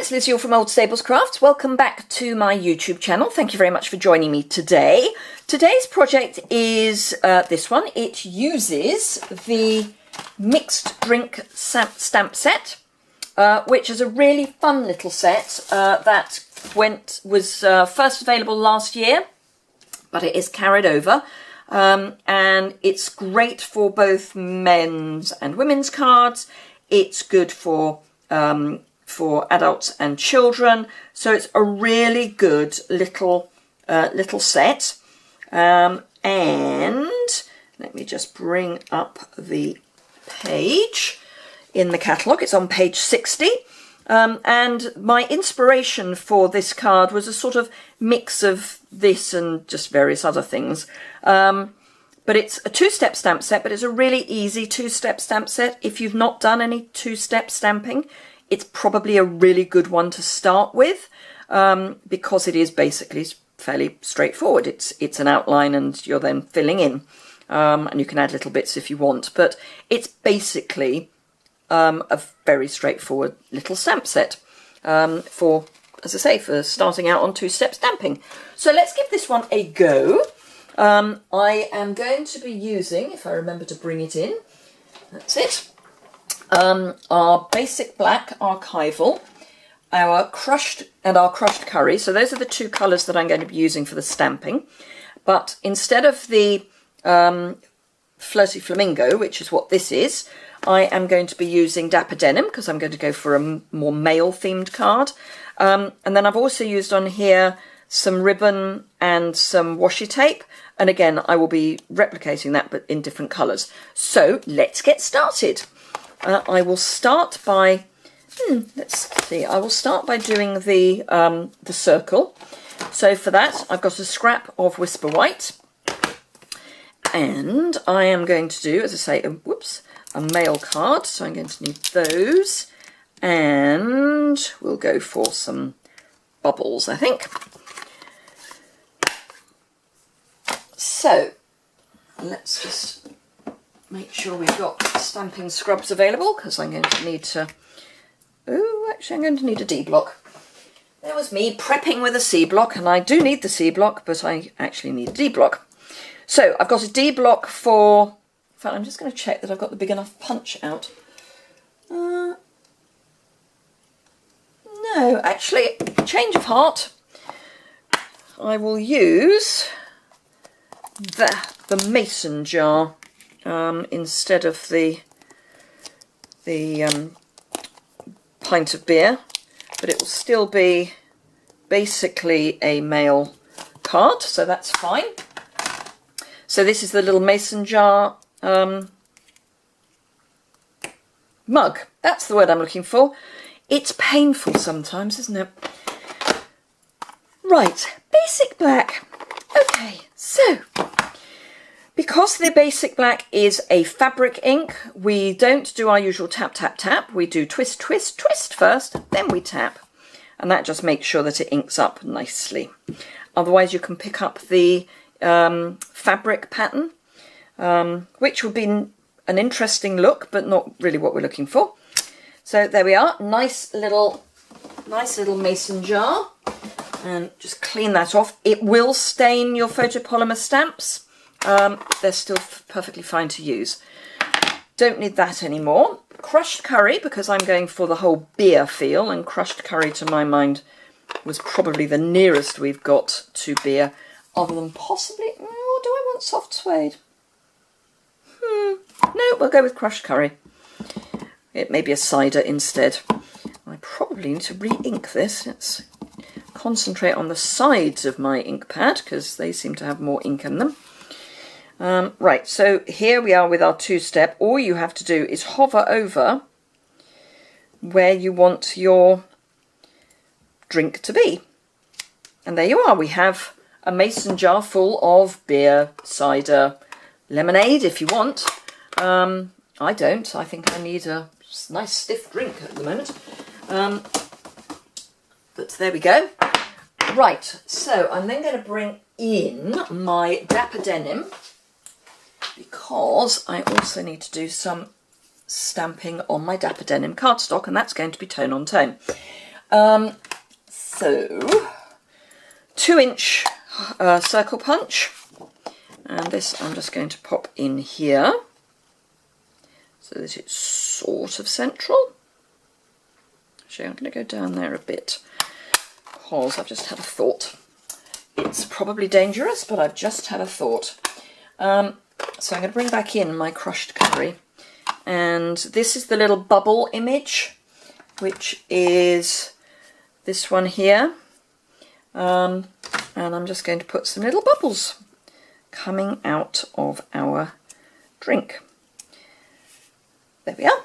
it's Liz Yuille from Old Stables Crafts. Welcome back to my YouTube channel. Thank you very much for joining me today. Today's project is this one. It uses the mixed drink stamp set, which is a really fun little set that was first available last year, but it is carried over. And it's great for both men's and women's cards. It's good for adults and children, so it's a really good little set. And let me just bring up the page in the catalogue. It's on page 60. And my inspiration for this card was a sort of mix of this and just various other things. But it's a two-step stamp set, but it's a really easy two-step stamp set. If you've not done any two-step stamping, it's probably a really good one to start with, because it is basically fairly straightforward. It's an outline and you're then filling in, and you can add little bits if you want, but it's basically a very straightforward little stamp set for, as I say, for starting out on two-step stamping. So let's give this one a go. I am going to be using, if I remember to bring it in, that's it, our basic black archival, our crushed curry. So those are the two colours that I'm going to be using for the stamping. But instead of the flirty flamingo, which is what this is, I am going to be using Dapper Denim because I'm going to go for a more male themed card. And then I've also used on here some ribbon and some washi tape. And again, I will be replicating that, but in different colours. So let's get started. I will start by, let's see, I will start by doing the circle. So for that, I've got a scrap of Whisper White. And I am going to do, as I say, a male card. So I'm going to need those. And we'll go for some bubbles, I think. So let's just make sure we've got stamping scrubs available, because I'm going to need to, actually I'm going to need a D block. There was me prepping with a C block, and I do need the C block, but I actually need a D block. So I've got a D block for, in fact I'm just going to check that I've got the big enough punch out. No, actually, change of heart. I will use the mason jar instead of the pint of beer, but it will still be basically a male card, so that's fine. So this is the little mason jar mug. That's the word I'm looking for. It's painful sometimes, isn't it? Right, basic black. Okay, so because the basic black is a fabric ink, we don't do our usual tap, tap, tap. We do twist, twist, twist first, then we tap. And that just makes sure that it inks up nicely. Otherwise, you can pick up the fabric pattern, which would be an interesting look, but not really what we're looking for. So there we are, nice little mason jar. And just clean that off. It will stain your photopolymer stamps. They're still perfectly fine to use. Don't need that anymore. Crushed curry, because I'm going for the whole beer feel, and crushed curry to my mind was probably the nearest we've got to beer, other than possibly, do I want soft suede? No, we'll go with crushed curry. It may be a cider instead. I probably need to re-ink this. Let's concentrate on the sides of my ink pad, because they seem to have more ink in them. Right, so here we are with our two-step. All you have to do is hover over where you want your drink to be. And there you are. We have a mason jar full of beer, cider, lemonade if you want. I don't. I think I need a nice stiff drink at the moment. But there we go. Right, so I'm then going to bring in my Dapper Denim, because I also need to do some stamping on my Dapper Denim cardstock, and that's going to be tone on tone. So 2-inch circle punch, and this I'm just going to pop in here so that it's sort of central. Actually, I'm going to go down there a bit because I've just had a thought. It's probably dangerous, but I've just had a thought. So I'm going to bring back in my crushed curry, and this is the little bubble image, which is this one here. And I'm just going to put some little bubbles coming out of our drink. There we are.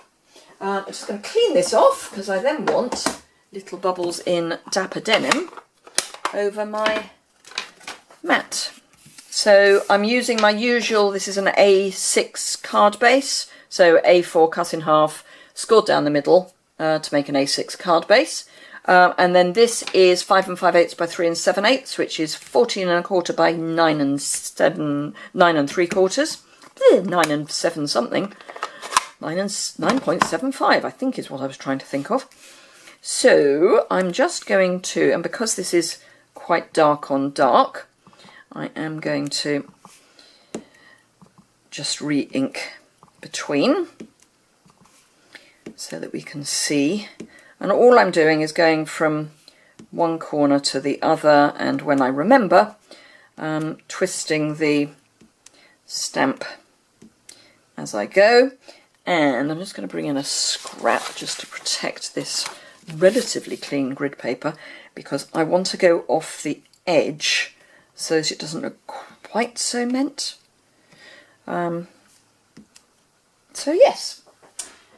I'm just going to clean this off because I then want little bubbles in Dapper Denim over my mat. So I'm using my usual, this is an A6 card base, so A4 cut in half, scored down the middle to make an A6 card base. And then this is 5 5/8 by 3 7/8, which is 14 1/4 by 9 3/4, 9 7 something, 9.75 I think is what I was trying to think of. So I'm just going to, and because this is quite dark on dark, I am going to just re-ink between so that we can see. And all I'm doing is going from one corner to the other, and when I remember, twisting the stamp as I go. And I'm just going to bring in a scrap just to protect this relatively clean grid paper, because I want to go off the edge so that it doesn't look quite so mint. So yes,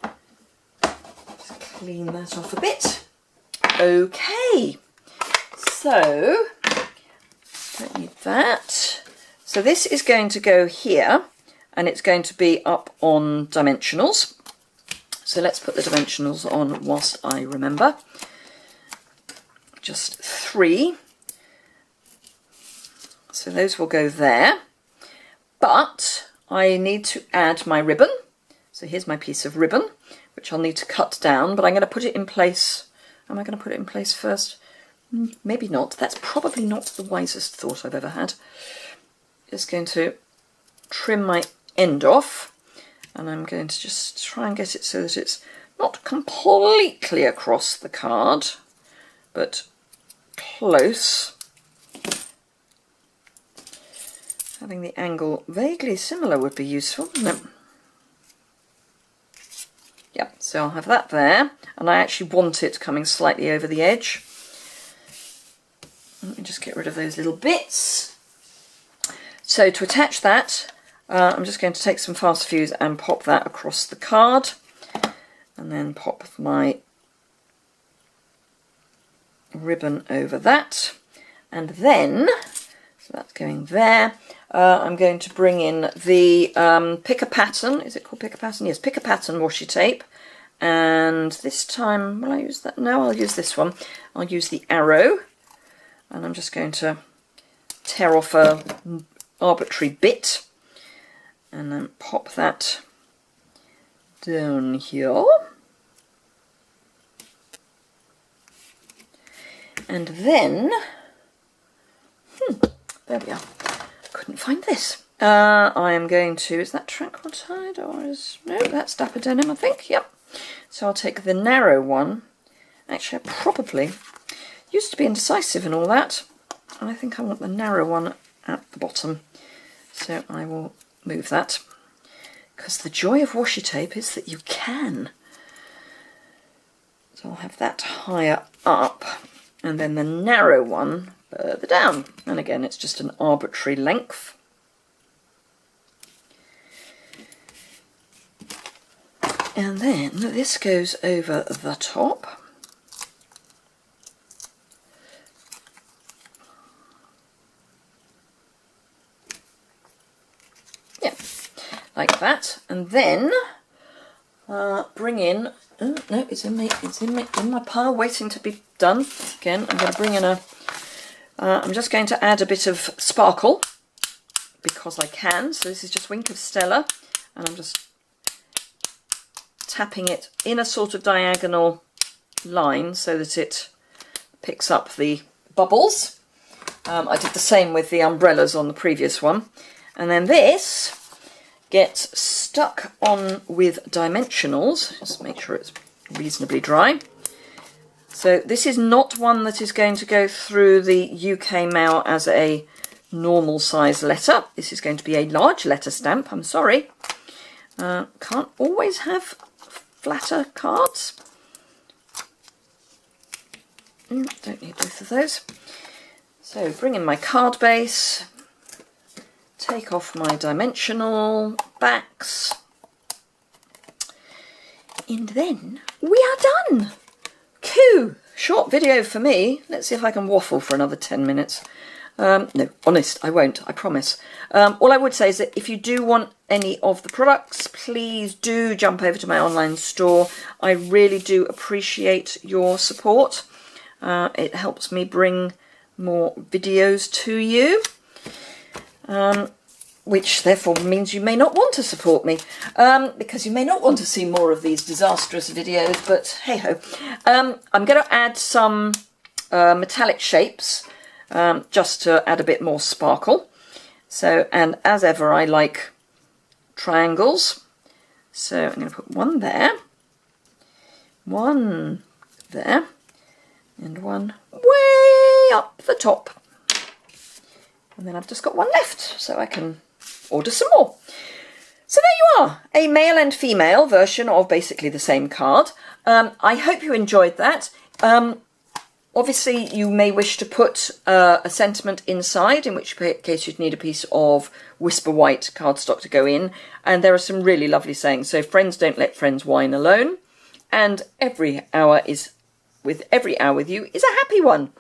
just clean that off a bit. Okay, so don't need that. So this is going to go here, and it's going to be up on dimensionals. So let's put the dimensionals on whilst I remember. Just 3. So those will go there. But I need to add my ribbon. So here's my piece of ribbon, which I'll need to cut down, but I'm going to put it in place. Am I going to put it in place first? Maybe not. That's probably not the wisest thought I've ever had. Just going to trim my end off, and I'm going to just try and get it so that it's not completely across the card, but close. Having the angle vaguely similar would be useful, wouldn't it? Yep, so I'll have that there, and I actually want it coming slightly over the edge. Let me just get rid of those little bits. So to attach that, I'm just going to take some fast fuse and pop that across the card, and then pop my ribbon over that, and then, so that's going there, I'm going to bring in the Pick a Pattern, is it called Pick a Pattern? Yes, Pick a Pattern washi tape, and this time, will I use that? No, I'll use this one. I'll use the arrow, and I'm just going to tear off a arbitrary bit, and then pop that down here. And then, there we are. Couldn't find this. I am going to, is that Tranquil Tide, or is, no, that's Dapper Denim, I think, yep. So I'll take the narrow one. Actually, I probably used to be indecisive and all that, and I think I want the narrow one at the bottom. So I will move that, because the joy of washi tape is that you can. So I'll have that higher up, and then the narrow one further down. And again, it's just an arbitrary length. And then this goes over the top. Yeah, like that. And then bring in, oh no, it's in my pile waiting to be done. Again, I'm going to bring in a, I'm just going to add a bit of sparkle because I can. So this is just Wink of Stella, and I'm just tapping it in a sort of diagonal line so that it picks up the bubbles. I did the same with the umbrellas on the previous one. And then this gets stuck on with dimensionals. Just make sure it's reasonably dry. So this is not one that is going to go through the UK mail as a normal size letter. This is going to be a large letter stamp, I'm sorry. Can't always have flatter cards. Don't need both of those. So bring in my card base, take off my dimensional backs, and then we are done. Coo! Short video for me. Let's see if I can waffle for another 10 minutes. No, honest, I won't, I promise. All I would say is that if you do want any of the products, please do jump over to my online store. I really do appreciate your support. It helps me bring more videos to you, which therefore means you may not want to support me, because you may not want to see more of these disastrous videos, but hey ho. I'm going to add some metallic shapes, just to add a bit more sparkle. So, and as ever, I like triangles. So I'm going to put one there, and one way up the top. And then I've just got one left, so I can order some more. So there you are, a male and female version of basically the same card. I hope you enjoyed that. Obviously, you may wish to put a sentiment inside, in which case you'd need a piece of Whisper White cardstock to go in. And there are some really lovely sayings. So, friends don't let friends whine alone. And every hour with you is a happy one.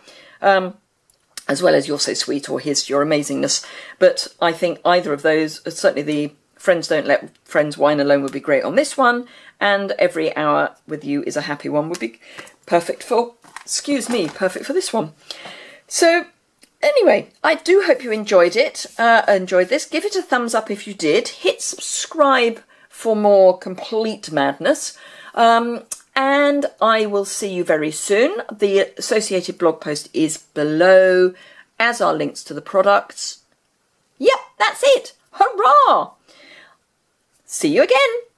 As well as you're so sweet, or here's your amazingness. But I think either of those, certainly the friends don't let friends whine alone would be great on this one. And every hour with you is a happy one would be perfect for... Excuse me, perfect for this one. So anyway, I do hope you enjoyed it, enjoyed this. Give it a thumbs up if you did. Hit subscribe for more complete madness. And I will see you very soon. The associated blog post is below, as are links to the products. Yep, that's it. Hurrah! See you again.